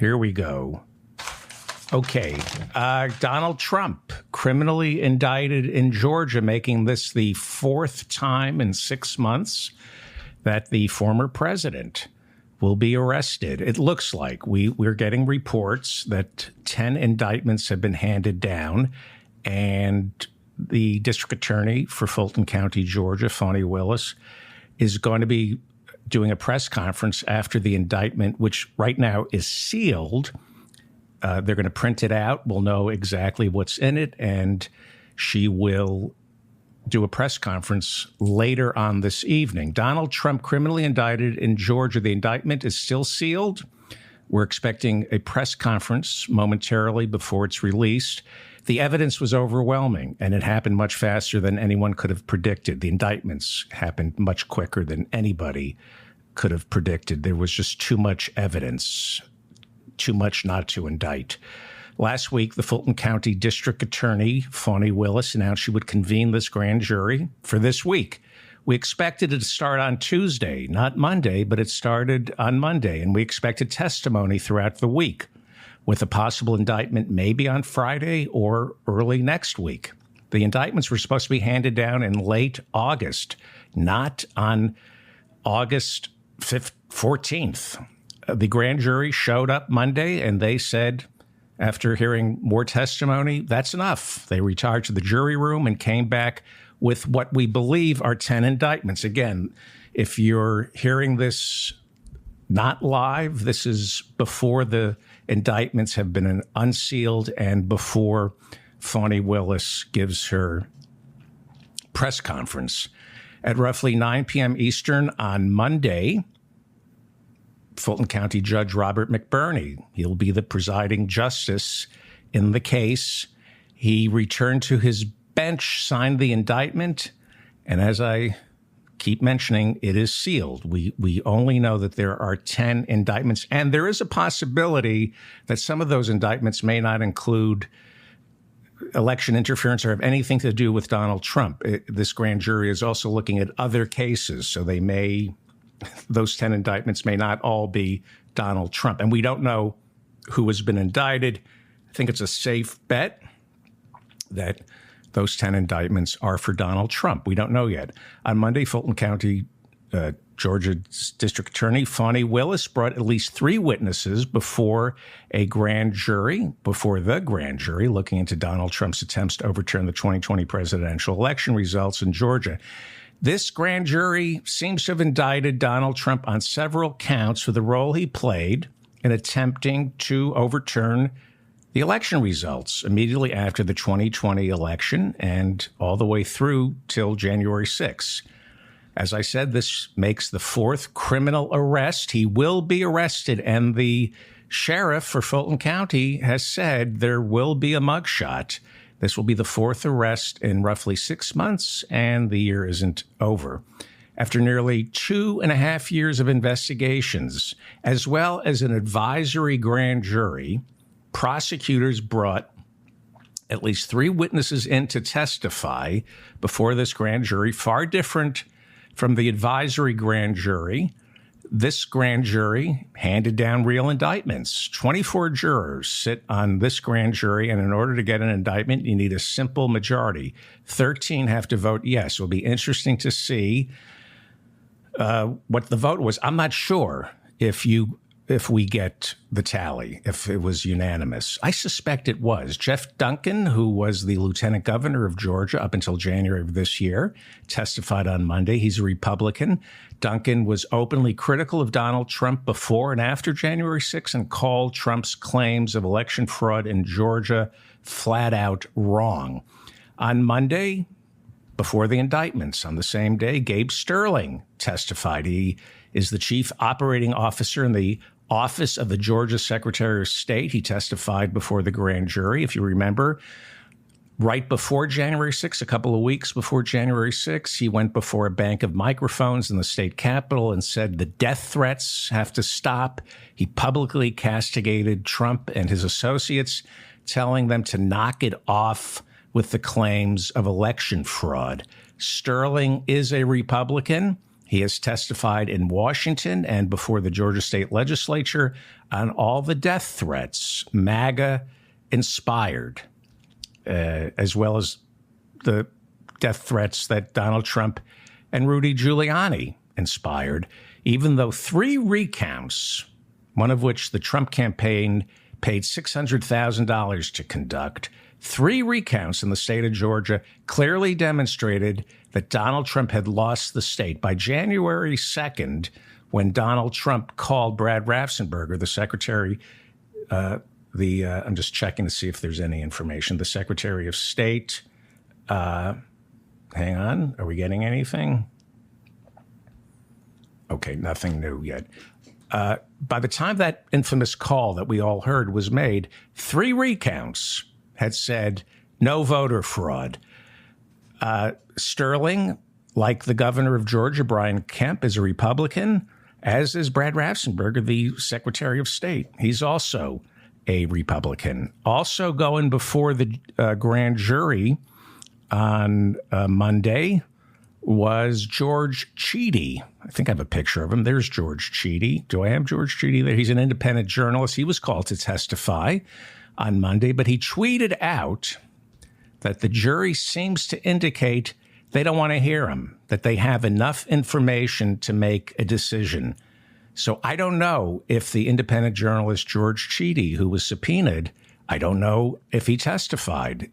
Here we go. Okay. Donald Trump, criminally indicted in Georgia, making this the fourth time in 6 months that the former president will be arrested. It looks like we're getting reports that 10 indictments have been handed down, and the district attorney for Fulton County, Georgia, Fani Willis, is going to be doing a press conference after the indictment, which right now is sealed. They're going to print it out. We'll know exactly what's in it, and she will do a press conference later on this evening. Donald Trump criminally indicted in Georgia. The indictment is still sealed. We're expecting a press conference momentarily before it's released. The evidence was overwhelming, and it happened much faster than anyone could have predicted. The indictments happened much quicker than anybody could have predicted. There was just too much evidence, too much not to indict. Last week, the Fulton County District Attorney, Fani Willis, announced she would convene this grand jury for this week. We expected it to start on Tuesday, not Monday, but it started on Monday, and we expected testimony throughout the week, with a possible indictment maybe on Friday or early next week. The indictments were supposed to be handed down in late August, not on August 14th. The grand jury showed up Monday, and they said, after hearing more testimony, that's enough. They retired to the jury room and came back with what we believe are 10 indictments. Again, if you're hearing this not live, this is before the indictments have been unsealed and before Fani Willis gives her press conference. At roughly 9 p.m. Eastern on Monday, Fulton County Judge Robert McBurney, he'll be the presiding justice in the case. He returned to his bench, signed the indictment, and as I keep mentioning, it is sealed. We only know that there are 10 indictments, and there is a possibility that some of those indictments may not include election interference or have anything to do with Donald Trump. This grand jury is also looking at other cases, so those 10 indictments may not all be Donald Trump. And we don't know who has been indicted. I think it's a safe bet that those 10 indictments are for Donald Trump. We don't know yet. On Monday, Fulton County, Georgia's District Attorney Fani Willis brought at least 3 witnesses before the grand jury, looking into Donald Trump's attempts to overturn the 2020 presidential election results in Georgia. This grand jury seems to have indicted Donald Trump on several counts for the role he played in attempting to overturn the election results immediately after the 2020 election and all the way through till January 6th. As I said, this makes the 4th criminal arrest. He will be arrested, and the sheriff for Fulton County has said there will be a mugshot. This will be the 4th arrest in roughly 6 months, and the year isn't over. After nearly 2.5 years of investigations, as well as an advisory grand jury, prosecutors brought at least 3 witnesses in to testify before this grand jury, far different from the advisory grand jury. This grand jury handed down real indictments. 24 jurors sit on this grand jury, and in order to get an indictment, you need a simple majority. 13 have to vote yes. It'll be interesting to see what the vote was. I'm not sure if we get the tally, if it was unanimous. I suspect it was. Jeff Duncan, who was the lieutenant governor of Georgia up until January of this year, testified on Monday. He's a Republican. Duncan was openly critical of Donald Trump before and after January 6th and called Trump's claims of election fraud in Georgia flat out wrong. On Monday, before the indictments, on the same day, Gabe Sterling testified. He is the chief operating officer in the office of the Georgia Secretary of State. He testified before the grand jury. If you remember, right before January 6th, a couple of weeks before January 6th, he went before a bank of microphones in the state capitol and said the death threats have to stop. He publicly castigated Trump and his associates, telling them to knock it off with the claims of election fraud. Sterling is a Republican. He has testified in Washington and before the Georgia State Legislature on all the death threats, MAGA inspired, as well as the death threats that Donald Trump and Rudy Giuliani inspired, even though 3 recounts, one of which the Trump campaign paid $600,000 to conduct, 3 recounts in the state of Georgia clearly demonstrated that Donald Trump had lost the state. By January 2nd, when Donald Trump called Brad Raffensperger, the secretary, I'm just checking to see if there's any information, the Secretary of State. Hang on, are we getting anything? Okay, nothing new yet. By the time that infamous call that we all heard was made, 3 recounts had said no voter fraud. Sterling, like the governor of Georgia, Brian Kemp, is a Republican, as is Brad Raffensperger, the Secretary of State. He's also a Republican. Also going before the grand jury on Monday was George Chidi. I think I have a picture of him. There's George Chidi. Do I have George Chidi there? He's an independent journalist. He was called to testify on Monday, but he tweeted out that the jury seems to indicate they don't want to hear him, that they have enough information to make a decision. So I don't know if the independent journalist George Chidi, who was subpoenaed, I don't know if he testified.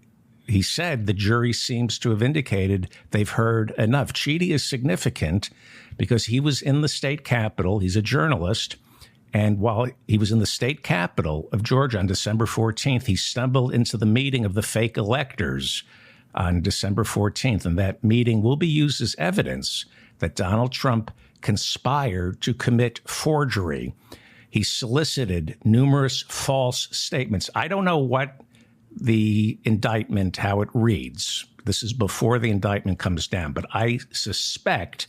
He said the jury seems to have indicated they've heard enough. Chidi is significant because he was in the state capitol. He's a journalist. And while he was in the state capitol of Georgia on December 14th, he stumbled into the meeting of the fake electors on December 14th. And that meeting will be used as evidence that Donald Trump conspired to commit forgery. He solicited numerous false statements. I don't know what the indictment, how it reads. This is before the indictment comes down. But I suspect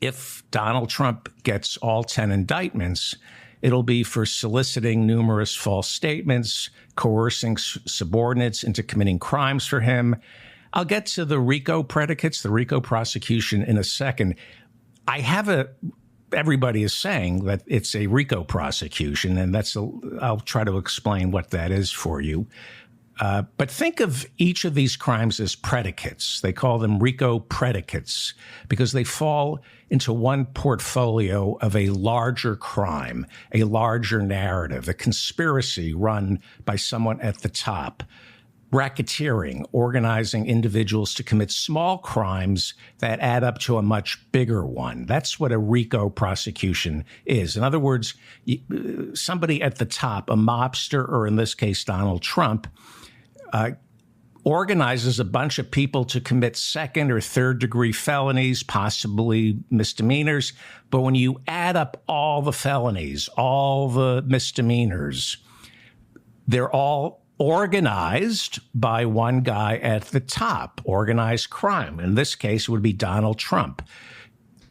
if Donald Trump gets all 10 indictments, it'll be for soliciting numerous false statements, coercing subordinates into committing crimes for him. I'll get to the RICO predicates, the RICO prosecution in a second. Everybody is saying that it's a RICO prosecution, and I'll try to explain what that is for you. But think of each of these crimes as predicates. They call them RICO predicates because they fall into one portfolio of a larger crime, a larger narrative, a conspiracy run by someone at the top, racketeering, organizing individuals to commit small crimes that add up to a much bigger one. That's what a RICO prosecution is. In other words, somebody at the top, a mobster, or in this case, Donald Trump, organizes a bunch of people to commit second or third degree felonies, possibly misdemeanors. But when you add up all the felonies, all the misdemeanors, they're all organized by one guy at the top, organized crime. In this case, it would be Donald Trump.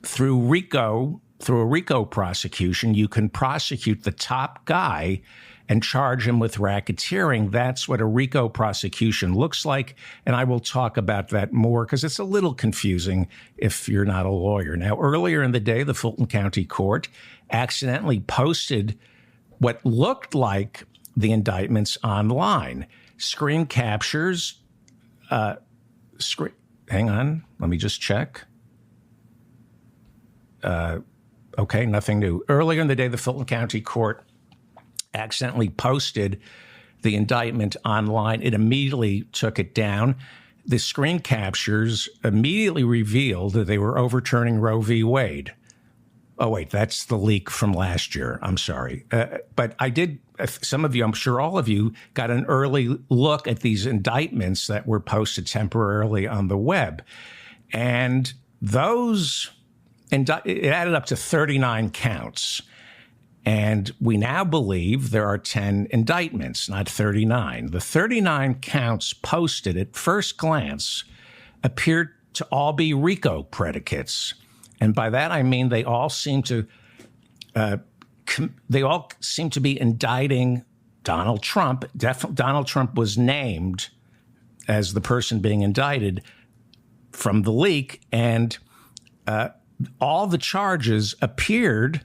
Through a RICO prosecution, you can prosecute the top guy and charge him with racketeering. That's what a RICO prosecution looks like. And I will talk about that more because it's a little confusing if you're not a lawyer. Now, earlier in the day, the Fulton County Court accidentally posted what looked like the indictments online. Screen captures. Hang on, let me just check. Okay, nothing new. Earlier in the day, the Fulton County Court accidentally posted the indictment online. It immediately took it down. The screen captures immediately revealed that they were overturning Roe v. Wade. Oh, wait, that's the leak from last year. I'm sorry. But I did, some of you, I'm sure all of you, got an early look at these indictments that were posted temporarily on the web. And those, it added up to 39 counts. And we now believe there are 10 indictments, not 39. The 39 counts posted at first glance appeared to all be RICO predicates. And by that, I mean they all seem to be indicting Donald Trump. Donald Trump was named as the person being indicted from the leak. And all the charges appeared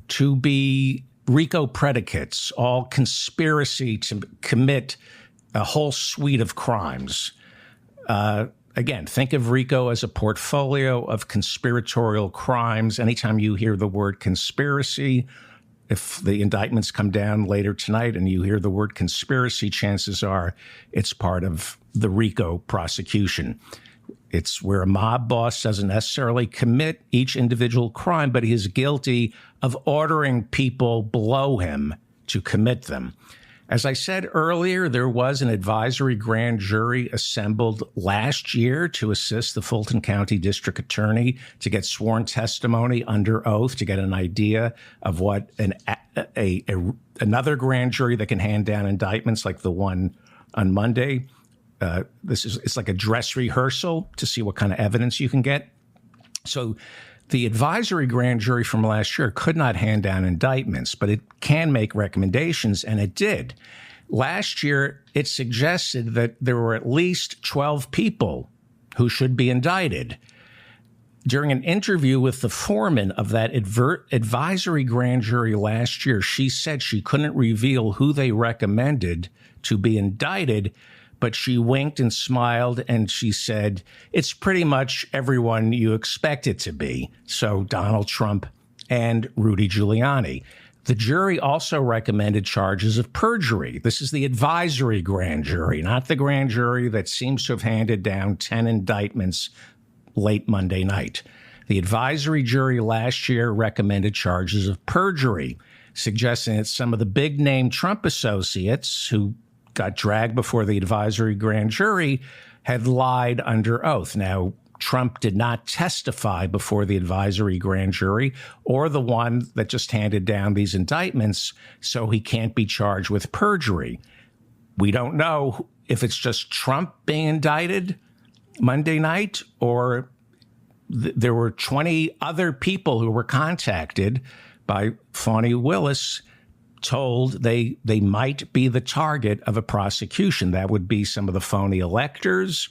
to be RICO predicates, all conspiracy to commit a whole suite of crimes. Again, think of RICO as a portfolio of conspiratorial crimes. Anytime you hear the word conspiracy, if the indictments come down later tonight and you hear the word conspiracy, chances are it's part of the RICO prosecution. It's where a mob boss doesn't necessarily commit each individual crime, but he is guilty of ordering people below him to commit them. As I said earlier, there was an advisory grand jury assembled last year to assist the Fulton County District Attorney to get sworn testimony under oath to get an idea of what another grand jury that can hand down indictments like the one on Monday. It's like a dress rehearsal to see what kind of evidence you can get. So the advisory grand jury from last year could not hand down indictments, but it can make recommendations, and it did. Last year, it suggested that there were at least 12 people who should be indicted. During an interview with the foreman of that advisory grand jury last year, she said she couldn't reveal who they recommended to be indicted, but she winked and smiled, and she said, it's pretty much everyone you expect it to be. So Donald Trump and Rudy Giuliani. The jury also recommended charges of perjury. This is the advisory grand jury, not the grand jury that seems to have handed down 10 indictments late Monday night. The advisory jury last year recommended charges of perjury, suggesting that some of the big-name Trump associates who got dragged before the advisory grand jury had lied under oath. Now, Trump did not testify before the advisory grand jury or the one that just handed down these indictments, so he can't be charged with perjury. We don't know if it's just Trump being indicted Monday night or there were 20 other people who were contacted by Fani Willis told they might be the target of a prosecution. That would be some of the phony electors.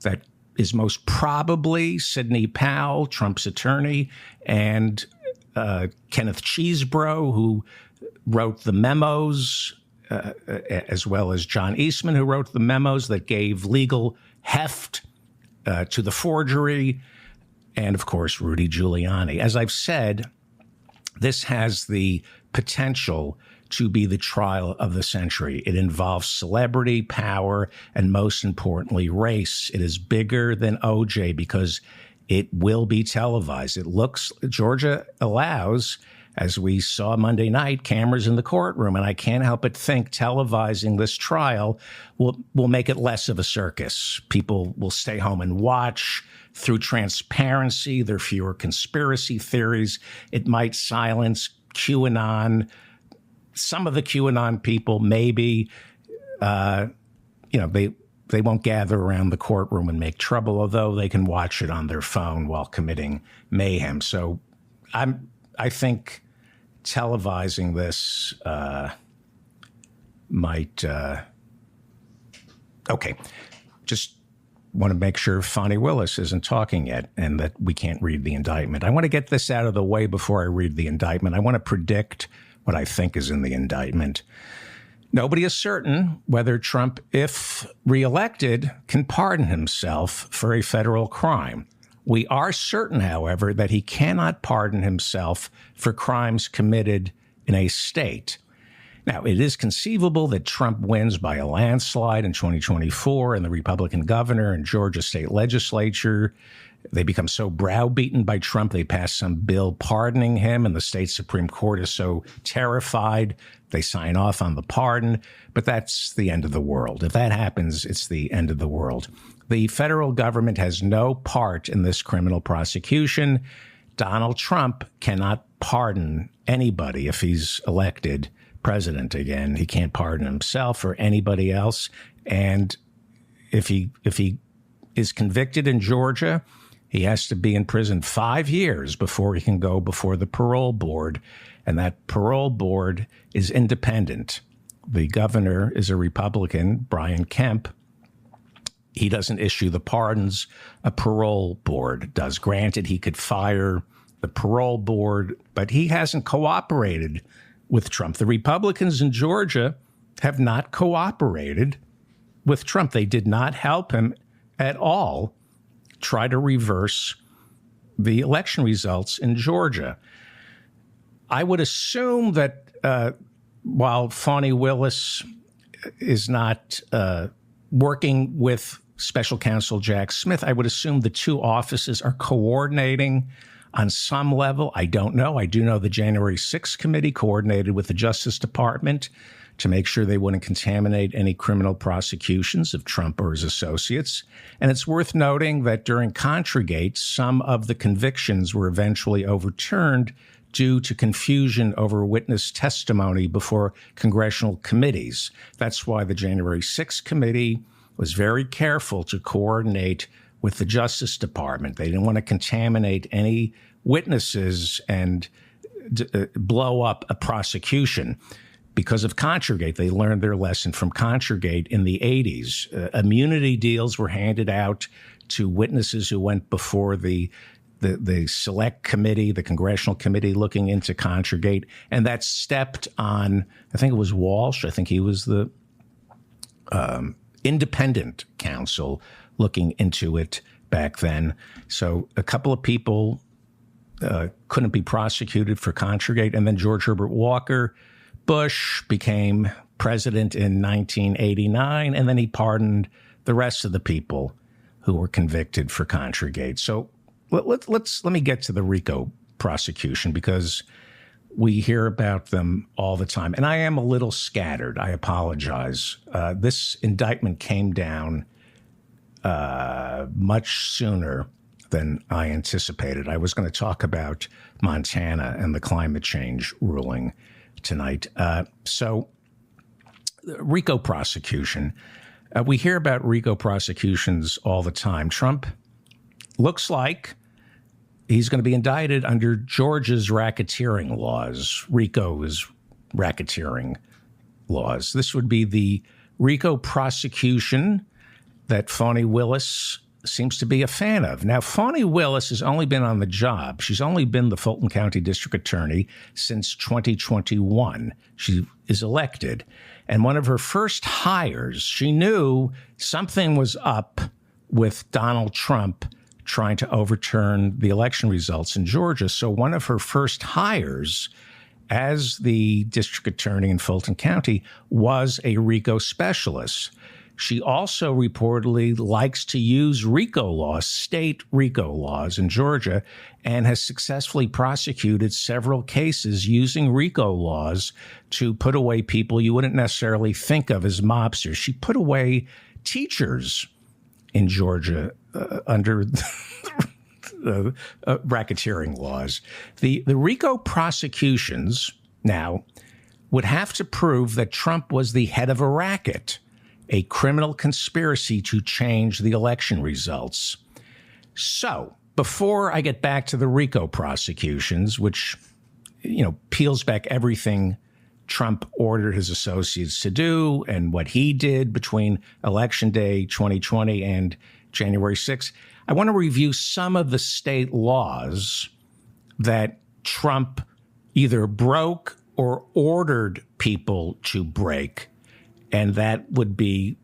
That is most probably Sidney Powell, Trump's attorney, and Kenneth Chesebro, who wrote the memos, as well as John Eastman, who wrote the memos that gave legal heft to the forgery, and, of course, Rudy Giuliani. As I've said, this has the potential to be the trial of the century. It involves celebrity, power, and most importantly, race. It is bigger than OJ because it will be televised. Georgia allows, as we saw Monday night, cameras in the courtroom, and I can't help but think televising this trial will make it less of a circus. People will stay home and watch. Through transparency, there are fewer conspiracy theories. It might silence QAnon. Some of the QAnon people, maybe, they won't gather around the courtroom and make trouble, although they can watch it on their phone while committing mayhem. So I think televising this might, just want to make sure Fani Willis isn't talking yet and that we can't read the indictment. I want to get this out of the way before I read the indictment. I want to predict what I think is in the indictment. Nobody is certain whether Trump, if reelected, can pardon himself for a federal crime. We are certain, however, that he cannot pardon himself for crimes committed in a state. Now, it is conceivable that Trump wins by a landslide in 2024 and the Republican governor and Georgia state legislature, they become so browbeaten by Trump, they pass some bill pardoning him, and the state Supreme Court is so terrified, they sign off on the pardon. But that's the end of the world. If that happens, it's the end of the world. The federal government has no part in this criminal prosecution. Donald Trump cannot pardon anybody if he's elected president again. He can't pardon himself or anybody else. And if he is convicted in Georgia, he has to be in prison 5 years before he can go before the parole board. And that parole board is independent. The governor is a Republican, Brian Kemp. He doesn't issue the pardons. A parole board does. Granted, he could fire the parole board, but he hasn't cooperated with Trump. The Republicans in Georgia have not cooperated with Trump. They did not help him at all try to reverse the election results in Georgia. I would assume that while Fani Willis is not working with Special Counsel Jack Smith, I would assume the two offices are coordinating on some level. I don't know. I do know the January 6th committee coordinated with the Justice Department to make sure they wouldn't contaminate any criminal prosecutions of Trump or his associates. And it's worth noting that during Contragate, some of the convictions were eventually overturned due to confusion over witness testimony before congressional committees. That's why the January 6th committee was very careful to coordinate with the Justice Department. They didn't want to contaminate any witnesses and blow up a prosecution. Because of Contragate, they learned their lesson from Contragate in the 80s. Immunity deals were handed out to witnesses who went before the select committee, the congressional committee looking into Contragate, and that stepped on, I think it was Walsh. I think he was the independent counsel looking into it back then. So a couple of people couldn't be prosecuted for Contragate. And then George Herbert Walker Bush became president in 1989, and then he pardoned the rest of the people who were convicted for Contragate. So let me get to the RICO prosecution, because we hear about them all the time. And I am a little scattered. I apologize. This indictment came down much sooner than I anticipated. I was going to talk about Montana and the climate change ruling tonight. So RICO prosecution. We hear about RICO prosecutions all the time. Trump looks like he's going to be indicted under Georgia's racketeering laws, RICO's racketeering laws. This would be the RICO prosecution that Fani Willis seems to be a fan of. Now, Fani Willis has only been on the job. She's only been the Fulton County District Attorney since 2021. She is elected. And one of her first hires, she knew something was up with Donald Trump trying to overturn the election results in Georgia. So one of her first hires as the district attorney in Fulton County was a RICO specialist. She also reportedly likes to use RICO laws, state RICO laws in Georgia, and has successfully prosecuted several cases using RICO laws to put away people you wouldn't necessarily think of as mobsters. She put away teachers in Georgia under racketeering laws. The RICO prosecutions now would have to prove that Trump was the head of a racket, a criminal conspiracy to change the election results. So before I get back to the RICO prosecutions, which, peels back everything Trump ordered his associates to do and what he did between Election Day 2020 and January 6th, I want to review some of the state laws that Trump either broke or ordered people to break. And that would be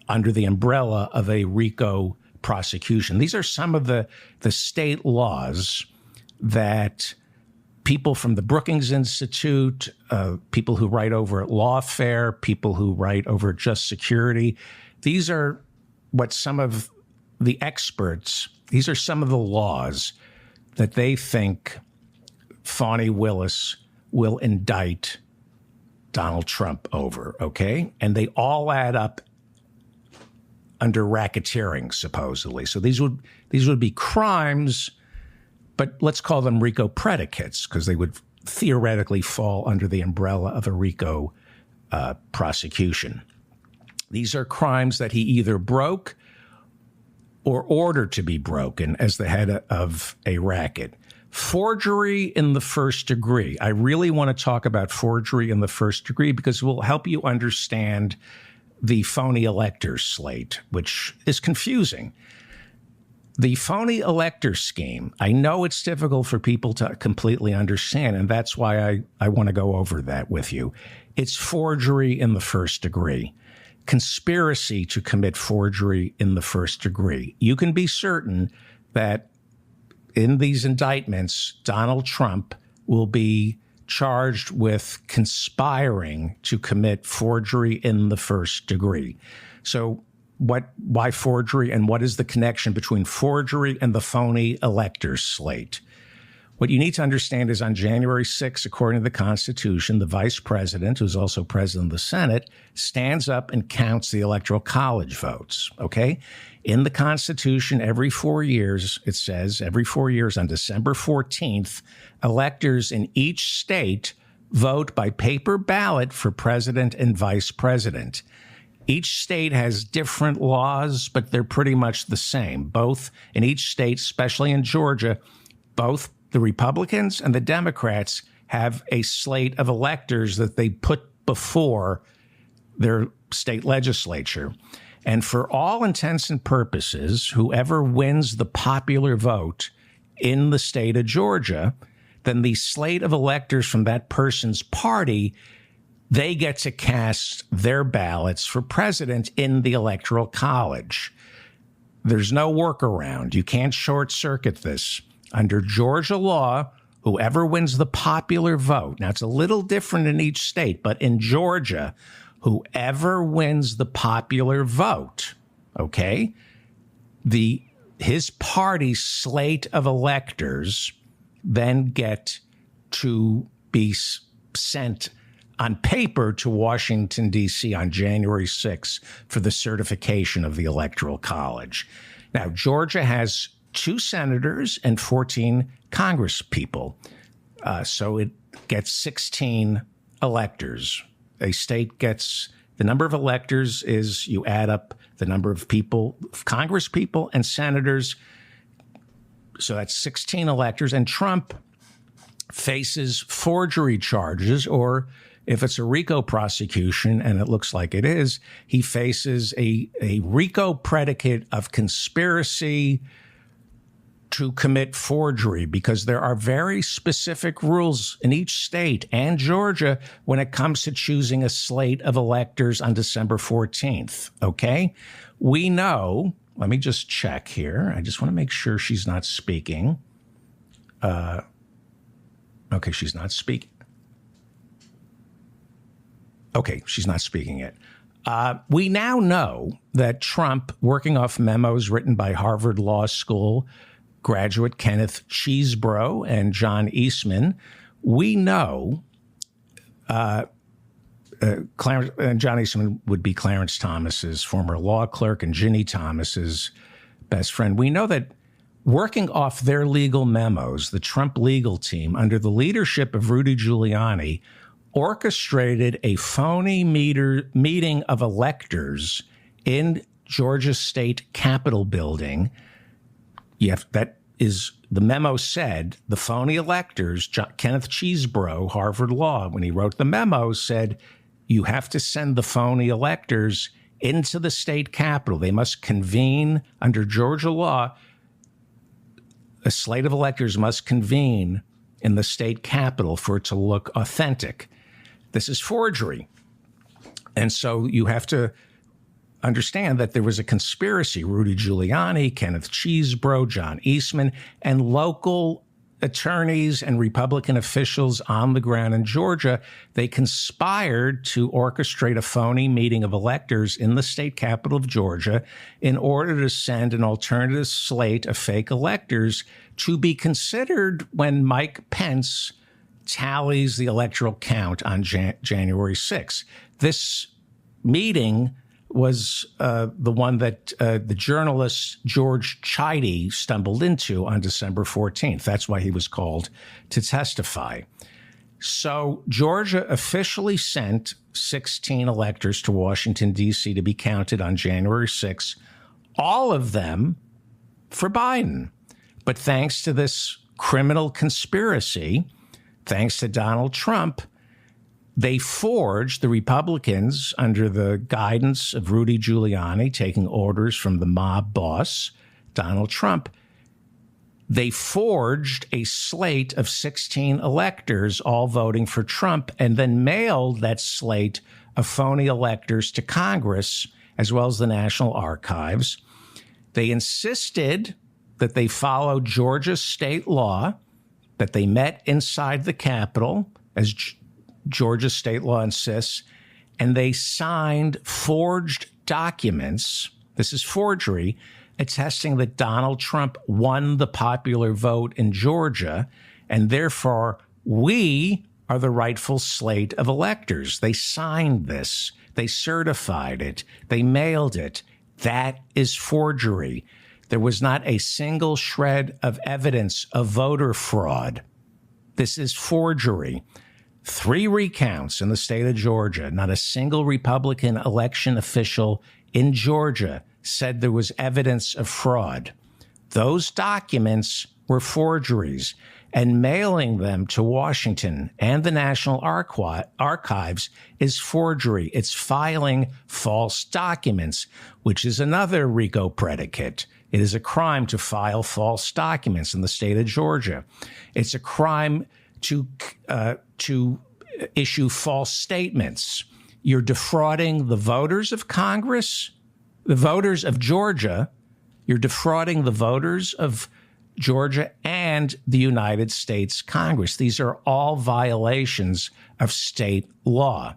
under the umbrella of a RICO prosecution. These are some of the state laws that people from the Brookings Institute, people who write over at Lawfare, people who write over at Just Security, these are what some of the experts, these are some of the laws that they think Fani Willis will indict Donald Trump over, okay? And they all add up under racketeering, supposedly. So these would be crimes, but let's call them RICO predicates, because they would theoretically fall under the umbrella of a RICO prosecution. These are crimes that he either broke or ordered to be broken as the head of a racket. Forgery in the first degree. I really want to talk about forgery in the first degree because it will help you understand the phony electors slate, which is confusing. The phony elector scheme, I know it's difficult for people to completely understand, and that's why I want to go over that with you. It's forgery in the first degree, conspiracy to commit forgery in the first degree. You can be certain that in these indictments, Donald Trump will be charged with conspiring to commit forgery in the first degree. So why forgery, and what is the connection between forgery and the phony electors slate? What you need to understand is on January 6th, according to the Constitution, the vice president, who's also president of the Senate, stands up and counts the Electoral College votes, okay? In the Constitution, every 4 years, it says, every 4 years on December 14th, electors in each state vote by paper ballot for president and vice president. Each state has different laws, but they're pretty much the same. Both in each state, especially in Georgia, both the Republicans and the Democrats have a slate of electors that they put before their state legislature. And for all intents and purposes, whoever wins the popular vote in the state of Georgia, then the slate of electors from that person's party, they get to cast their ballots for president in the Electoral College. There's no workaround. You can't short circuit this. Under Georgia law, whoever wins the popular vote, now it's a little different in each state, but in Georgia, whoever wins the popular vote, okay, his party's slate of electors then get to be sent on paper to Washington, D.C. on January 6th for the certification of the Electoral College. Now, Georgia has 2 senators and 14 congresspeople. So it gets 16 electors. A state gets, the number of electors is you add up the number of people, congresspeople and senators. So that's 16 electors. And Trump faces forgery charges, or if it's a RICO prosecution, and it looks like it is, he faces a RICO predicate of conspiracy to commit forgery, because there are very specific rules in each state and Georgia when it comes to choosing a slate of electors on December 14th, okay? We know, let me just check here. I just want to make sure she's not speaking. Okay, she's not speaking. Okay, she's not speaking yet. We now know that Trump, working off memos written by Harvard Law School graduate Kenneth Chesebro and John Eastman, we know Clarence, and John Eastman would be Clarence Thomas's former law clerk and Ginny Thomas's best friend. We know that working off their legal memos, the Trump legal team, under the leadership of Rudy Giuliani, orchestrated a phony meeting of electors in Georgia State Capitol building. That is, the memo said, the phony electors, Kenneth Chesebro, Harvard Law, when he wrote the memo, said, you have to send the phony electors into the state capitol. They must convene under Georgia law. A slate of electors must convene in the state capitol for it to look authentic. This is forgery. And so you have to understand that there was a conspiracy. Rudy Giuliani, Kenneth Chesebro, John Eastman, and local attorneys and Republican officials on the ground in Georgia, they conspired to orchestrate a phony meeting of electors in the state capital of Georgia in order to send an alternative slate of fake electors to be considered when Mike Pence tallies the electoral count on January 6th. This meeting was the one that the journalist George Chidey stumbled into on December 14th. That's why he was called to testify. So Georgia officially sent 16 electors to Washington, D.C. to be counted on January 6th, all of them for Biden. But thanks to this criminal conspiracy, thanks to Donald Trump, they forged, the Republicans, under the guidance of Rudy Giuliani, taking orders from the mob boss, Donald Trump, they forged a slate of 16 electors all voting for Trump and then mailed that slate of phony electors to Congress as well as the National Archives. They insisted that they follow Georgia state law, that they met inside the Capitol, as Georgia state law insists, and they signed forged documents. This is forgery, attesting that Donald Trump won the popular vote in Georgia, and therefore we are the rightful slate of electors. They signed this. They certified it. They mailed it. That is forgery. There was not a single shred of evidence of voter fraud. This is forgery. 3 recounts in the state of Georgia. Not a single Republican election official in Georgia said there was evidence of fraud. Those documents were forgeries, and mailing them to Washington and the National Archives is forgery. It's filing false documents, which is another RICO predicate. It is a crime to file false documents in the state of Georgia. It's a crime to issue false statements. You're defrauding the voters of Congress, the voters of Georgia. You're defrauding the voters of Georgia and the United States Congress. These are all violations of state law.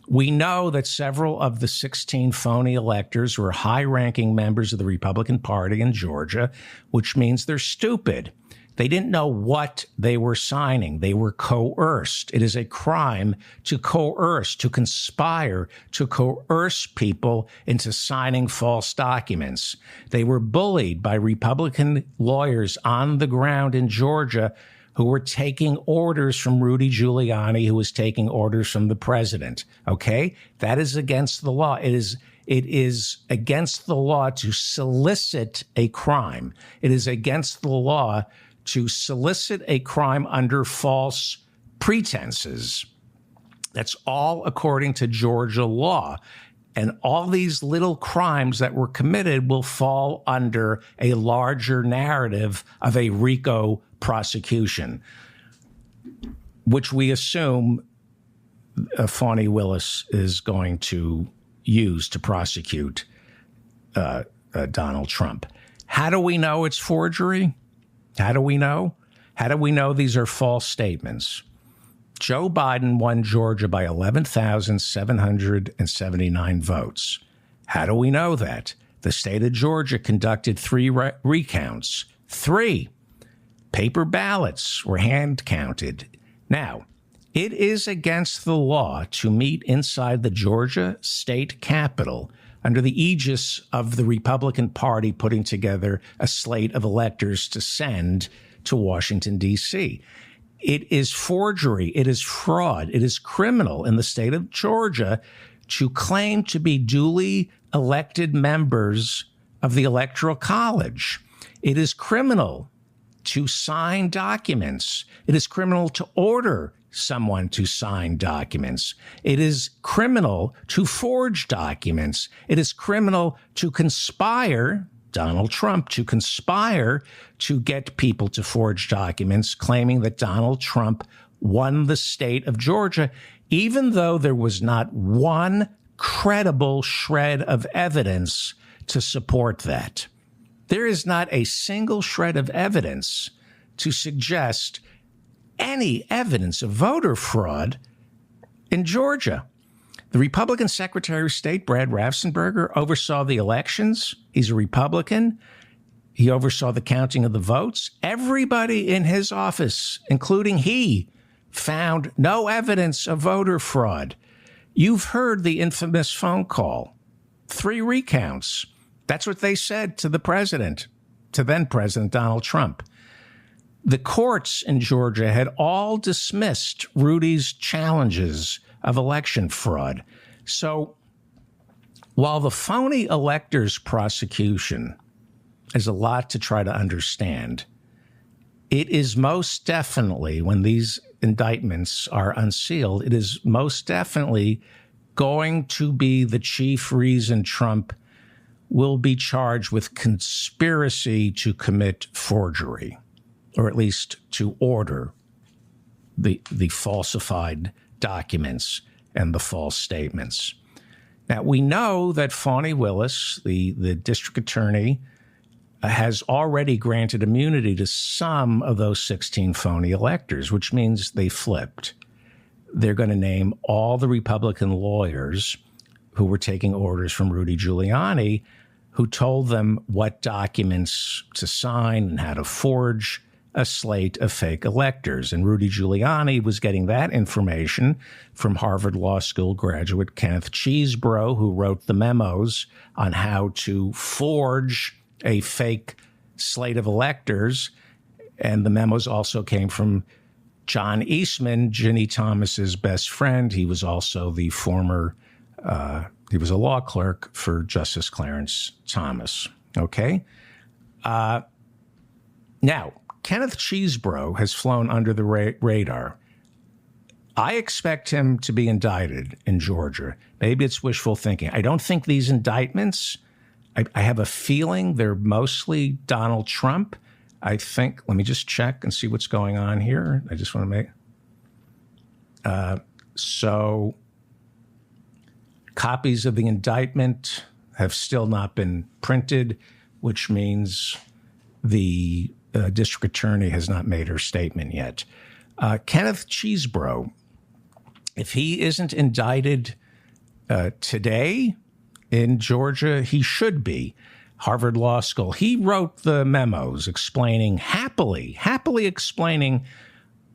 We know that several of the 16 phony electors were high-ranking members of the Republican Party in Georgia, which means they're stupid. They didn't know what they were signing. They were coerced. It is a crime to coerce, to conspire, to coerce people into signing false documents. They were bullied by Republican lawyers on the ground in Georgia who were taking orders from Rudy Giuliani, who was taking orders from the president. Okay? That is against the law. It is against the law to solicit a crime. It is against the law to solicit a crime under false pretenses. That's all according to Georgia law. And all these little crimes that were committed will fall under a larger narrative of a RICO prosecution, which we assume Fani Willis is going to use to prosecute Donald Trump. How do we know it's forgery? How do we know? How do we know these are false statements? Joe Biden won Georgia by 11,779 votes. How do we know that? The state of Georgia conducted 3 recounts. 3 paper ballots were hand counted. Now, it is against the law to meet inside the Georgia state capitol under the aegis of the Republican Party putting together a slate of electors to send to Washington, D.C. It is forgery. It is fraud. It is criminal in the state of Georgia to claim to be duly elected members of the Electoral College. It is criminal to sign documents. It is criminal to order someone to sign documents. It is criminal to forge documents. It is criminal to conspire, Donald Trump, to conspire to get people to forge documents, claiming that Donald Trump won the state of Georgia, even though there was not one credible shred of evidence to support that. There is not a single shred of evidence to suggest any evidence of voter fraud in Georgia. The Republican Secretary of State, Brad Raffensperger, oversaw the elections. He's a Republican. He oversaw the counting of the votes. Everybody in his office, including he, found no evidence of voter fraud. You've heard the infamous phone call. 3 recounts. That's what they said to the president, to then President Donald Trump. The courts in Georgia had all dismissed Rudy's challenges of election fraud. So while the phony electors prosecution is a lot to try to understand, it is most definitely, when these indictments are unsealed, it is most definitely going to be the chief reason Trump will be charged with conspiracy to commit forgery, or at least to order the falsified documents and the false statements. Now, we know that Fani Willis, the district attorney, has already granted immunity to some of those 16 phony electors, which means they flipped. They're going to name all the Republican lawyers who were taking orders from Rudy Giuliani, who told them what documents to sign and how to forge a slate of fake electors. And Rudy Giuliani was getting that information from Harvard Law School graduate Kenneth Chesebro, who wrote the memos on how to forge a fake slate of electors. And the memos also came from John Eastman, Ginny Thomas's best friend. He was also the former, he was a law clerk for Justice Clarence Thomas. Okay. Now, Kenneth Chesebro has flown under the radar. I expect him to be indicted in Georgia. Maybe it's wishful thinking. I don't think these indictments, I have a feeling they're mostly Donald Trump. I think, let me just check and see what's going on here. I just want to make, so copies of the indictment have still not been printed, which means the district attorney has not made her statement yet. Kenneth Chesebro, if he isn't indicted today in Georgia, he should be. Harvard Law School. He wrote the memos explaining, happily explaining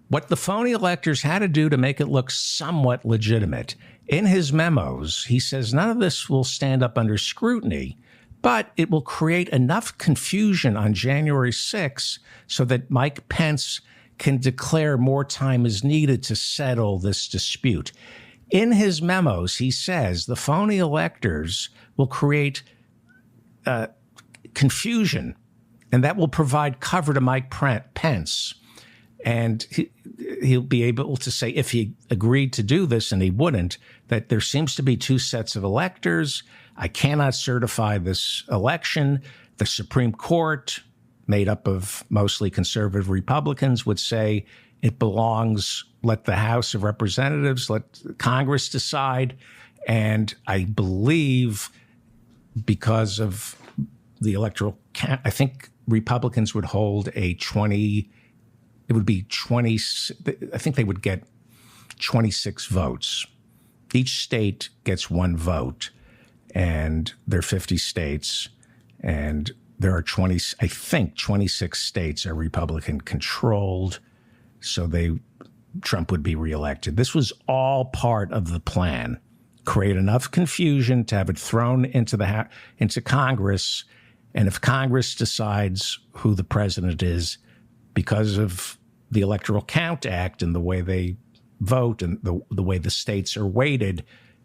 what the phony electors had to do to make it look somewhat legitimate. In his memos, he says none of this will stand up under scrutiny, but it will create enough confusion on January 6th so that Mike Pence can declare more time is needed to settle this dispute. In his memos, he says the phony electors will create confusion, and that will provide cover to Mike Pence. And he'll be able to say, if he agreed to do this, and he wouldn't, that there seems to be two sets of electors. I cannot certify this election. The Supreme Court, made up of mostly conservative Republicans, would say it belongs, let the House of Representatives, let Congress decide. And I believe because of the electoral count, I think Republicans would hold a 20, it would be 20, I think they would get 26 votes. Each state gets one vote, and there are 50 states, and there are 20, I think 26 states are Republican controlled, so Trump would be reelected. This was all part of the plan. Create enough confusion to have it thrown into Congress, and if Congress decides who the president is because of the Electoral Count Act and the way they vote and the way the states are weighted,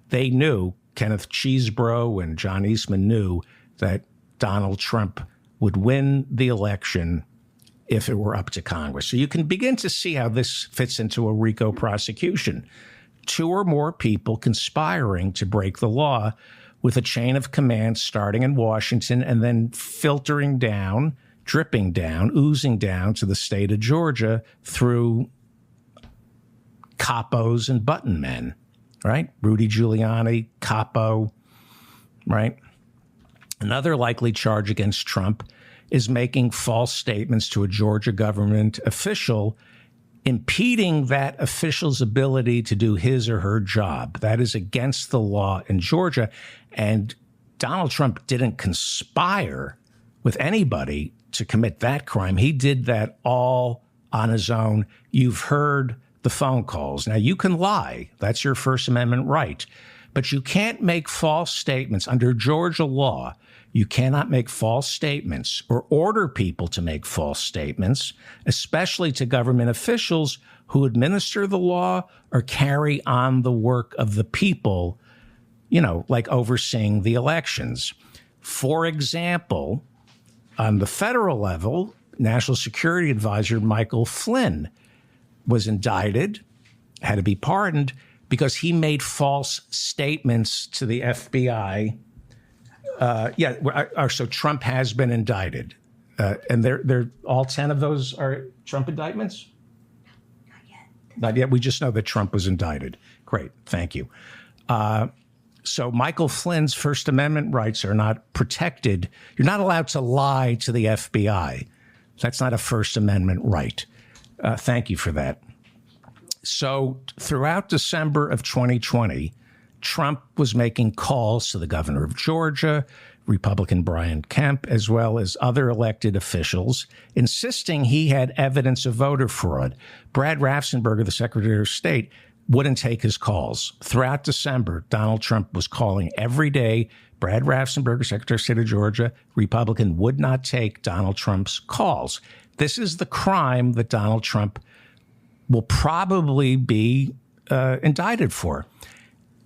they knew, Kenneth Chesebro and John Eastman knew, that Donald Trump would win the election if it were up to Congress. So you can begin to see how this fits into a RICO prosecution. Two or more people conspiring to break the law with a chain of command starting in Washington and then filtering down, dripping down, oozing down to the state of Georgia through capos and button men, right? Rudy Giuliani, capo, right? Another likely charge against Trump is making false statements to a Georgia government official, impeding that official's ability to do his or her job. That is against the law in Georgia. And Donald Trump didn't conspire with anybody to commit that crime. He did that all on his own. You've heard the phone calls. Now, you can lie. That's your First Amendment right. But you can't make false statements under Georgia law. You cannot make false statements or order people to make false statements, especially to government officials who administer the law or carry on the work of the people, like overseeing the elections. For example, on the federal level, National Security Advisor Michael Flynn was indicted, had to be pardoned, because he made false statements to the FBI So Trump has been indicted. And they're all 10 of those are Trump indictments? Not yet. Not yet. We just know that Trump was indicted. Great. Thank you. So Michael Flynn's First Amendment rights are not protected. You're not allowed to lie to the FBI. That's not a First Amendment right. Thank you for that. So throughout December of 2020, Trump was making calls to the governor of Georgia, Republican Brian Kemp, as well as other elected officials, insisting he had evidence of voter fraud. Brad Raffensperger, the Secretary of State, wouldn't take his calls. Throughout December, Donald Trump was calling every day. Brad Raffensperger, Secretary of State of Georgia, Republican, would not take Donald Trump's calls. This is the crime that Donald Trump will probably be indicted for.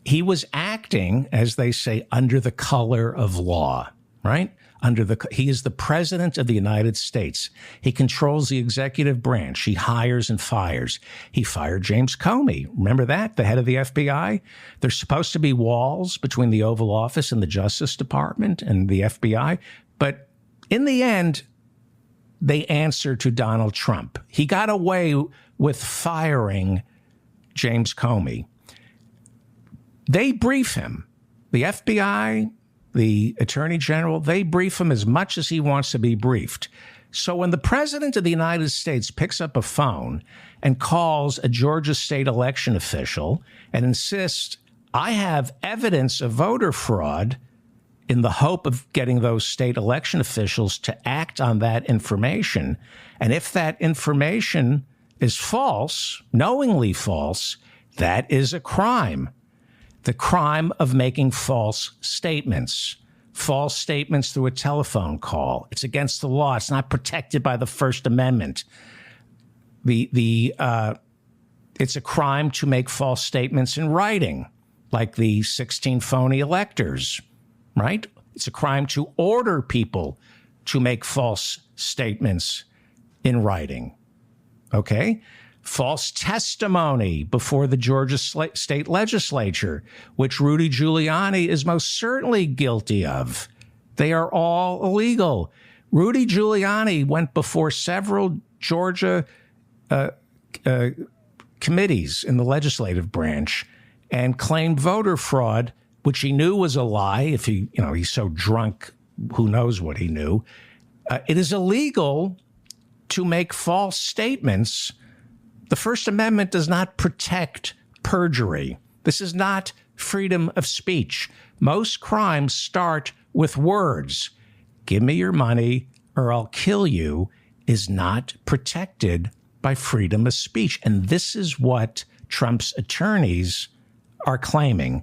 He was acting, as they say, under the color of law, right? He is the president of the United States. He controls the executive branch. He hires and fires. He fired James Comey. Remember that? The head of the FBI? There's supposed to be walls between the Oval Office and the Justice Department and the FBI. But in the end, they answer to Donald Trump. He got away with firing James Comey. They brief him. The FBI, the Attorney General, they brief him as much as he wants to be briefed. So when the President of the United States picks up a phone and calls a Georgia state election official and insists, I have evidence of voter fraud, in the hope of getting those state election officials to act on that information, and if that information is false, knowingly false, that is a crime. The crime of making false statements through a telephone call. It's against the law. It's not protected by the First Amendment. It's a crime to make false statements in writing, like the 16 phony electors, right? It's a crime to order people to make false statements in writing, okay? False testimony before the Georgia state legislature, which Rudy Giuliani is most certainly guilty of. They are all illegal. Rudy Giuliani went before several Georgia committees in the legislative branch and claimed voter fraud, which he knew was a lie. If he's so drunk, who knows what he knew. It is illegal to make false statements. The First Amendment does not protect perjury. This is not freedom of speech. Most crimes start with words. Give me your money or I'll kill you is not protected by freedom of speech. And this is what Trump's attorneys are claiming.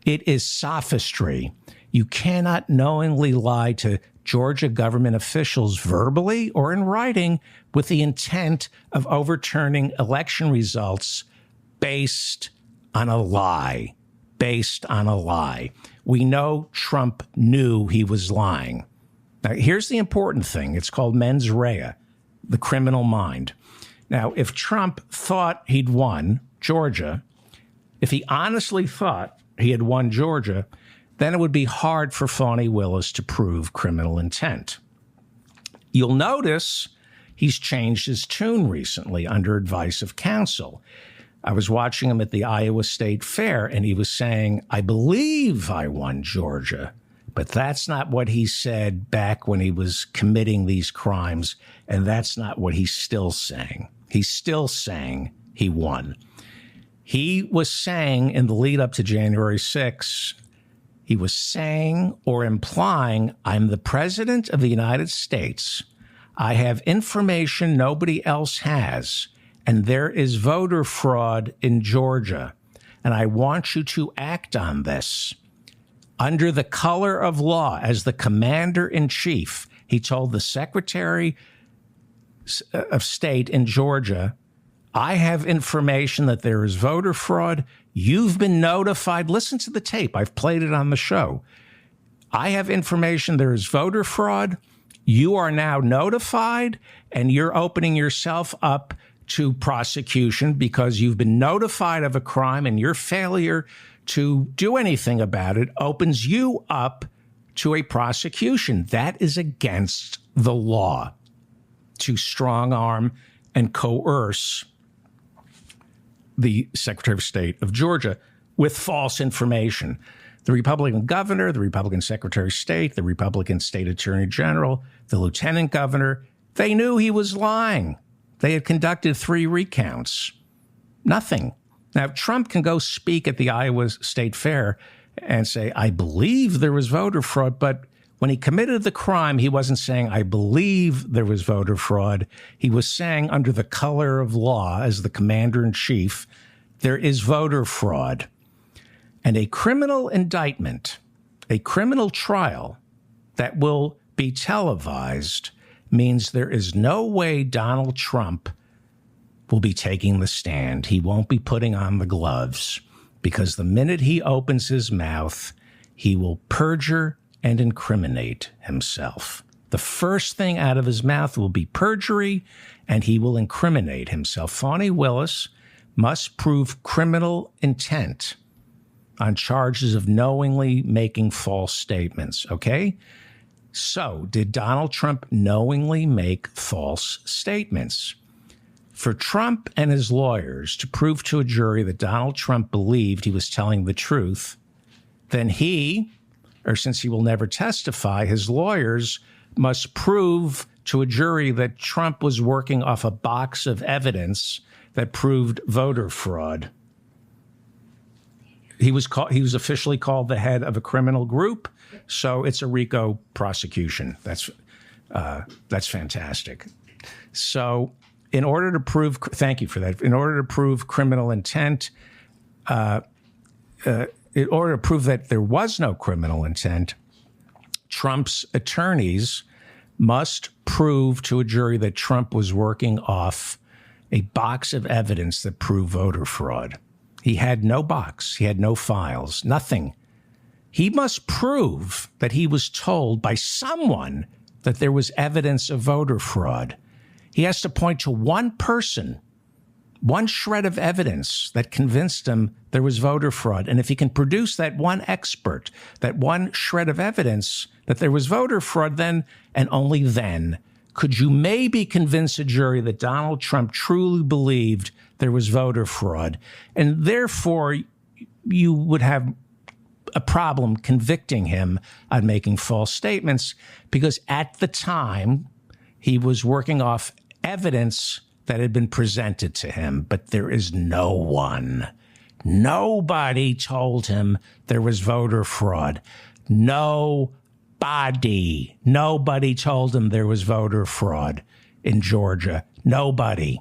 It is sophistry. You cannot knowingly lie to Georgia government officials verbally or in writing with the intent of overturning election results based on a lie. We know Trump knew he was lying. Now, here's the important thing. It's called mens rea, the criminal mind. Now, if Trump thought he'd won Georgia, if he honestly thought he had won Georgia, then it would be hard for Fani Willis to prove criminal intent. You'll notice he's changed his tune recently under advice of counsel. I was watching him at the Iowa State Fair, and he was saying, I believe I won Georgia. But that's not what he said back when he was committing these crimes, and that's not what he's still saying. He's still saying he won. He was saying in the lead up to January 6th, he was saying or implying, I'm the president of the United States. I have information nobody else has, and there is voter fraud in Georgia, and I want you to act on this. Under the color of law, as the commander-in-chief, he told the Secretary of State in Georgia, I have information that there is voter fraud. You've been notified. Listen to the tape. I've played it on the show. I have information there is voter fraud. You are now notified, and you're opening yourself up to prosecution because you've been notified of a crime, and your failure to do anything about it opens you up to a prosecution. That is against the law, to strong arm and coerce the Secretary of State of Georgia with false information. The Republican governor, the Republican Secretary of State, the Republican State Attorney General, the Lieutenant Governor, they knew he was lying. They had conducted 3 recounts. Nothing. Now, Trump can go speak at the Iowa State Fair and say, I believe there was voter fraud, but when he committed the crime, he wasn't saying, I believe there was voter fraud. He was saying, under the color of law, as the commander-in-chief, there is voter fraud. And a criminal indictment, a criminal trial that will be televised means there is no way Donald Trump will be taking the stand. He won't be putting on the gloves, because the minute he opens his mouth, he will perjure and incriminate himself. The first thing out of his mouth will be perjury, and he will incriminate himself. Fani Willis must prove criminal intent on charges of knowingly making false statements, okay? So, did Donald Trump knowingly make false statements? For Trump and his lawyers to prove to a jury that Donald Trump believed he was telling the truth, then since he will never testify, his lawyers must prove to a jury that Trump was working off a box of evidence that proved voter fraud. He was officially called the head of a criminal group, so it's a RICO prosecution. That's fantastic. So, in order to prove, thank you for that. In order to prove criminal intent, in order to prove that there was no criminal intent, Trump's attorneys must prove to a jury that Trump was working off a box of evidence that proved voter fraud. He had no box. He had no files, nothing. He must prove that he was told by someone that there was evidence of voter fraud. He has to point to one person, one shred of evidence that convinced him there was voter fraud. And if he can produce that one expert, that one shred of evidence that there was voter fraud, then and only then could you maybe convince a jury that Donald Trump truly believed there was voter fraud. And therefore, you would have a problem convicting him on making false statements, because at the time, he was working off evidence that had been presented to him, but there is no one. Nobody told him there was voter fraud. Nobody told him there was voter fraud in Georgia. Nobody.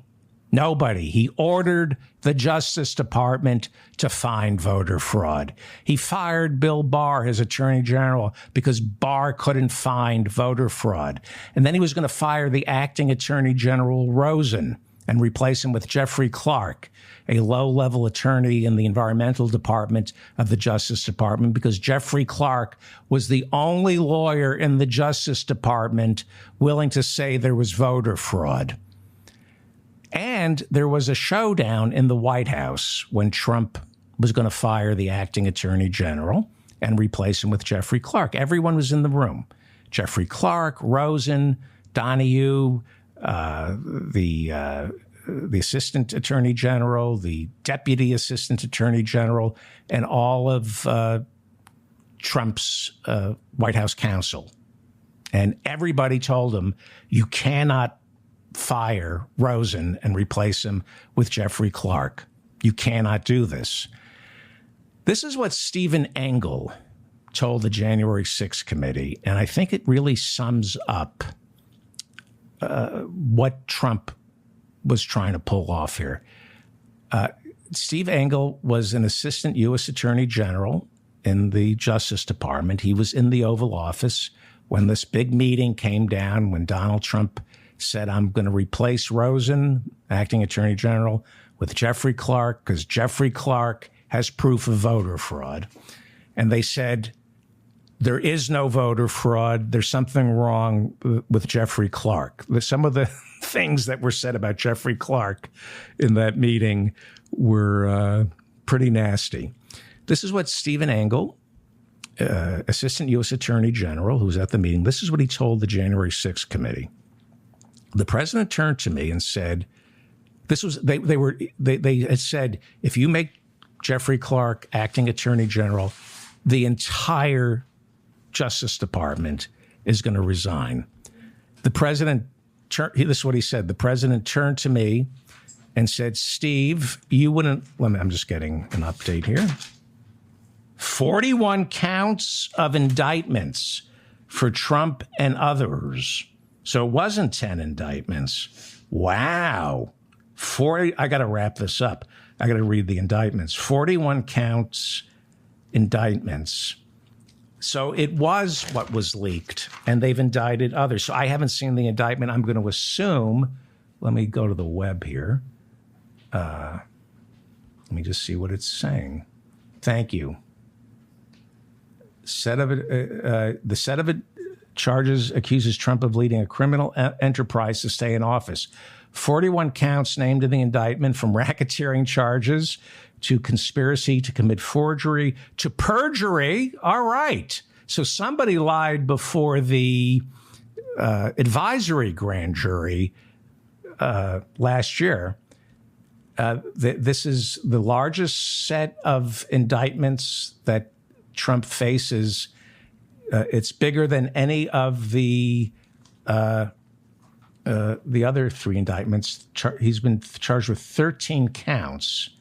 He ordered the Justice Department to find voter fraud. He fired Bill Barr, his attorney general, because Barr couldn't find voter fraud. And then he was going to fire the acting attorney general, Rosen, and replace him with Jeffrey Clark, a low-level attorney in the environmental department of the Justice Department, because Jeffrey Clark was the only lawyer in the Justice Department willing to say there was voter fraud. And there was a showdown in the White House when Trump was going to fire the acting attorney general and replace him with Jeffrey Clark. Everyone was in the room. Jeffrey Clark, Rosen, Donahue, the assistant attorney general, the deputy assistant attorney general, and all of Trump's White House counsel. And everybody told him, you cannot fire Rosen and replace him with Jeffrey Clark. You cannot do this. This is what Stephen Engel told the January 6th committee, and I think it really sums up what Trump was trying to pull off here. Steve Engel was an assistant U.S. attorney general in the Justice Department. He was in the Oval Office when this big meeting came down, when Donald Trump said, I'm going to replace Rosen, acting attorney general, with Jeffrey Clark, because Jeffrey Clark has proof of voter fraud. And they said, there is no voter fraud. There's something wrong with Jeffrey Clark. Some of the things that were said about Jeffrey Clark in that meeting were pretty nasty. This is what Stephen Engel Assistant U.S. Attorney General, who was at the meeting, this is what he told the January 6th committee. The president turned to me and said, "This was they had said, if you make Jeffrey Clark acting Attorney General, the entire Justice Department is going to resign." The president, this is what he said. The president turned to me and said, "Steve, you wouldn't." I'm just getting an update here. 41 counts of indictments for Trump and others. So it wasn't 10 indictments. Wow. 40. I got to wrap this up. I got to read the indictments. 41 counts, indictments. So it was what was leaked, and they've indicted others. So I haven't seen the indictment. I'm going to assume, let me go to the web here. Let me just see what it's saying. Thank you. The set of it charges accuses Trump of leading a criminal enterprise to stay in office. 41 counts named in the indictment, from racketeering charges to conspiracy to commit forgery to perjury. All right. So somebody lied before the advisory grand jury last year. This is the largest set of indictments that Trump faces. It's bigger than any of the other three indictments. He's been charged with 13 counts.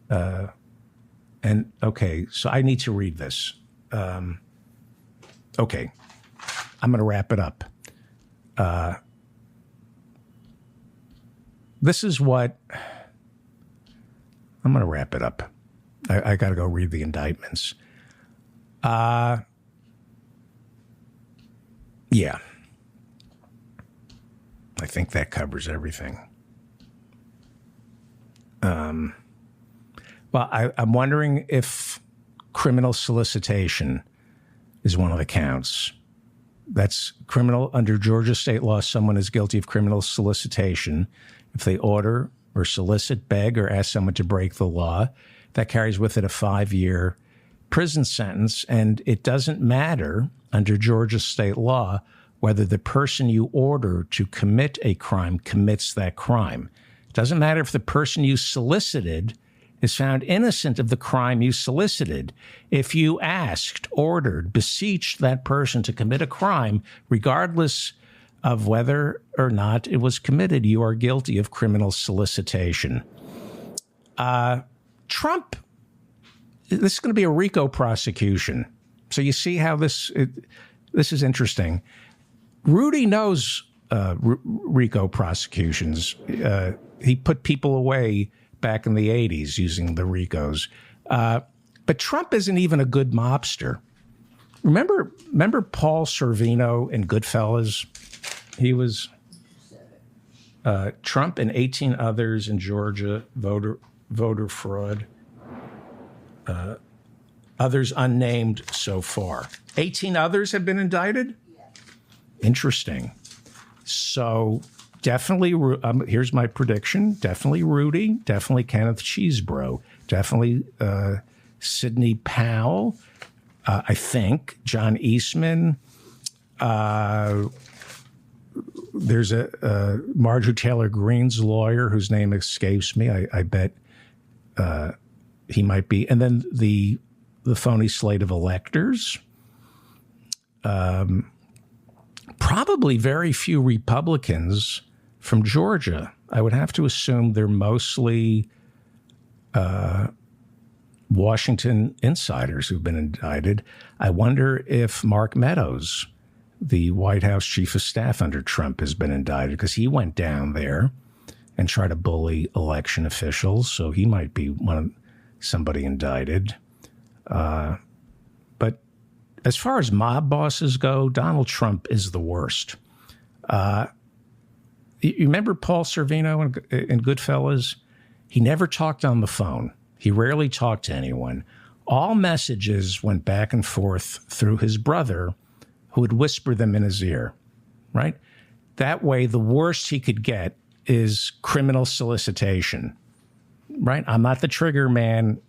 And okay, so I need to read this. Okay, I'm going to wrap it up. This is what I'm going to wrap it up. I got to go read the indictments. Yeah. I think that covers everything. Well, I'm wondering if criminal solicitation is one of the counts. That's criminal under Georgia state law. Someone is guilty of criminal solicitation if they order or solicit, beg, or ask someone to break the law. That carries with it a 5-year prison sentence, and it doesn't matter under Georgia state law whether the person you order to commit a crime commits that crime. It doesn't matter if the person you solicited is found innocent of the crime you solicited. If you asked, ordered, beseeched that person to commit a crime, regardless of whether or not it was committed, you are guilty of criminal solicitation. Trump, this is going to be a RICO prosecution. So you see how this is interesting. Rudy knows RICO prosecutions. He put people away back in the 80s using the RICOs. But Trump isn't even a good mobster. Remember Paul Sorvino in Goodfellas? He was Trump and 18 others in Georgia, voter fraud. Others unnamed so far. 18 others have been indicted? Interesting. So definitely, here's my prediction. Definitely Rudy. Definitely Kenneth Chesebro. Definitely Sidney Powell. I think John Eastman. There's a Marjorie Taylor Greene's lawyer whose name escapes me. I bet he might be. And then the phony slate of electors. Probably very few Republicans from Georgia. I would have to assume they're mostly Washington insiders who've been indicted. I wonder if Mark Meadows, the White House chief of staff under Trump, has been indicted, because he went down there and tried to bully election officials. So he might be somebody indicted. But as far as mob bosses go, Donald Trump is the worst. You remember Paul Sorvino in Goodfellas? He never talked on the phone. He rarely talked to anyone. All messages went back and forth through his brother, who would whisper them in his ear, right? That way, the worst he could get is criminal solicitation, right? I'm not the trigger man.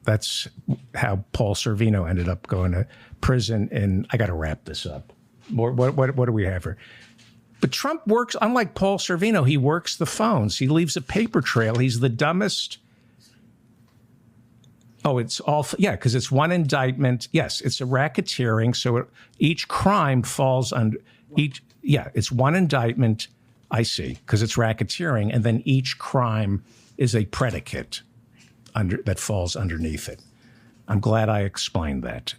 That's how Paul Sorvino ended up going to prison. And I got to wrap this up. What do we have here? But Trump works, unlike Paul Sorvino, he works the phones. He leaves a paper trail. He's the dumbest. Oh, it's all, yeah, because it's one indictment. Yes, it's a racketeering. So each crime falls under each. Yeah, it's one indictment. I see, because it's racketeering. And then each crime is a predicate that falls underneath it. I'm glad I explained that.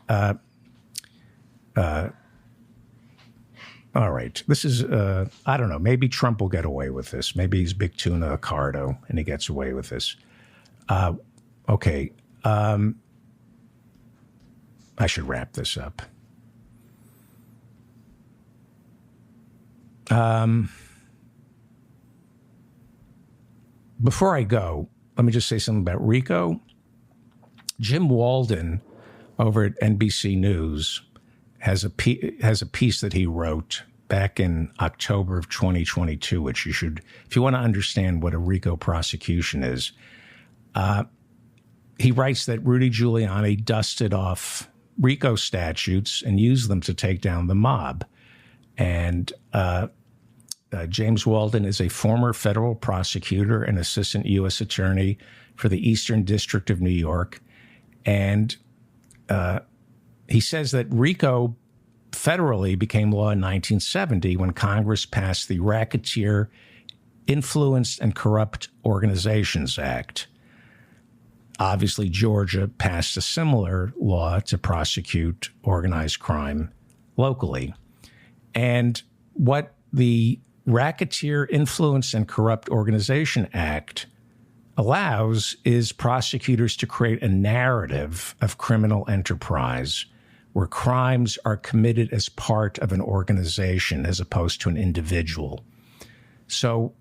All right. This is, I don't know, maybe Trump will get away with this. Maybe he's Big Tuna Accardo and he gets away with this. Okay. I should wrap this up. Before I go, let me just say something about RICO. Jim Walden over at NBC News has a piece that he wrote back in October of 2022, which you should, if you want to understand what a RICO prosecution is. He writes that Rudy Giuliani dusted off RICO statutes and used them to take down the mob. And James Walden is a former federal prosecutor and assistant U.S. attorney for the Eastern District of New York. And he says that RICO federally became law in 1970 when Congress passed the Racketeer Influenced and Corrupt Organizations Act. Obviously, Georgia passed a similar law to prosecute organized crime locally. And what the Racketeer Influenced and Corrupt Organization Act allows is prosecutors to create a narrative of criminal enterprise where crimes are committed as part of an organization as opposed to an individual. So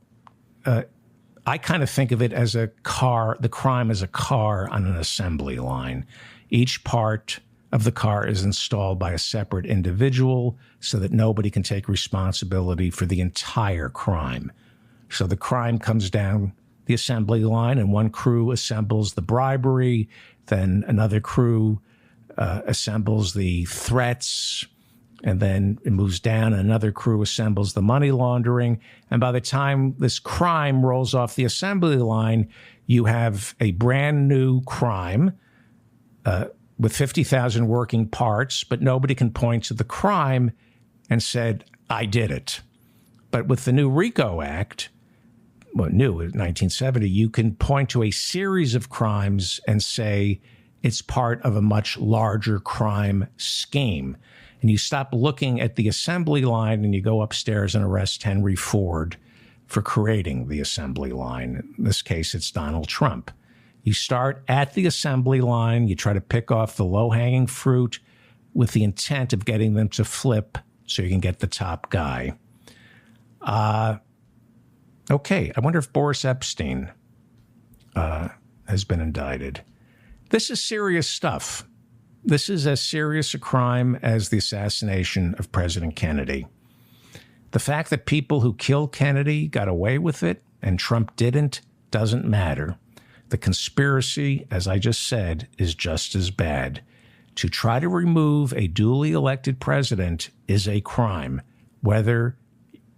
I kind of think of it as a car, the crime as a car on an assembly line. Each part of the car is installed by a separate individual so that nobody can take responsibility for the entire crime. So the crime comes down the assembly line and one crew assembles the bribery, then another crew assembles the threats, and then it moves down and another crew assembles the money laundering. And by the time this crime rolls off the assembly line, you have a brand new crime with 50,000 working parts, but nobody can point to the crime and said, I did it. But with the new RICO Act, well, new in 1970, you can point to a series of crimes and say it's part of a much larger crime scheme. And you stop looking at the assembly line and you go upstairs and arrest Henry Ford for creating the assembly line. In this case, it's Donald Trump. You start at the assembly line, you try to pick off the low-hanging fruit with the intent of getting them to flip so you can get the top guy. Okay, I wonder if Boris Epstein has been indicted. This is serious stuff. This is as serious a crime as the assassination of President Kennedy. The fact that people who killed Kennedy got away with it and Trump didn't doesn't matter. The conspiracy, as I just said, is just as bad. To try to remove a duly elected president is a crime, whether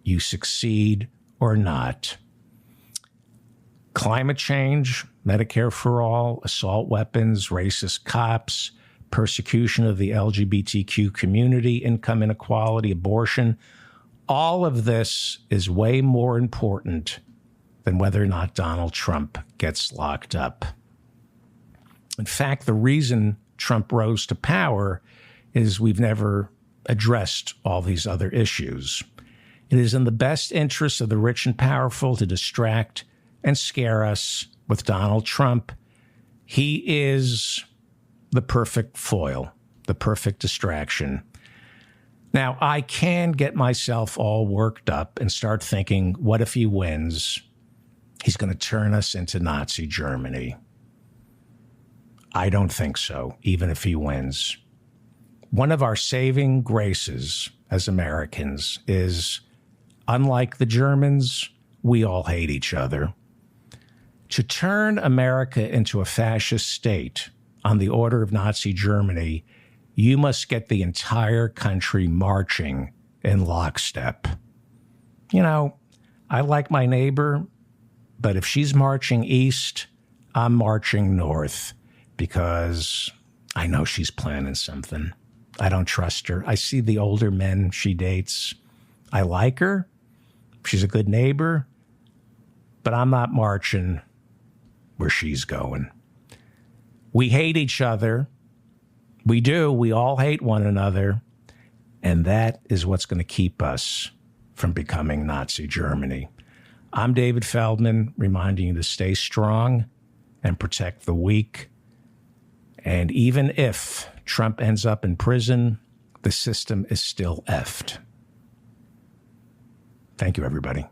you succeed or not. Climate change, Medicare for all, assault weapons, racist cops, persecution of the LGBTQ community, income inequality, abortion, all of this is way more important than whether or not Donald Trump gets locked up. In fact, the reason Trump rose to power is we've never addressed all these other issues. It is in the best interest of the rich and powerful to distract and scare us with Donald Trump. He is the perfect foil, the perfect distraction. Now, I can get myself all worked up and start thinking, what if he wins? He's going to turn us into Nazi Germany. I don't think so, even if he wins. One of our saving graces as Americans is, unlike the Germans, we all hate each other. To turn America into a fascist state, on the order of Nazi Germany, you must get the entire country marching in lockstep. You know, I like my neighbor, but if she's marching east, I'm marching north because I know she's planning something. I don't trust her. I see the older men she dates. I like her. She's a good neighbor, but I'm not marching where she's going. We hate each other. We do. We all hate one another. And that is what's going to keep us from becoming Nazi Germany. I'm David Feldman, reminding you to stay strong and protect the weak. And even if Trump ends up in prison, the system is still effed. Thank you, everybody.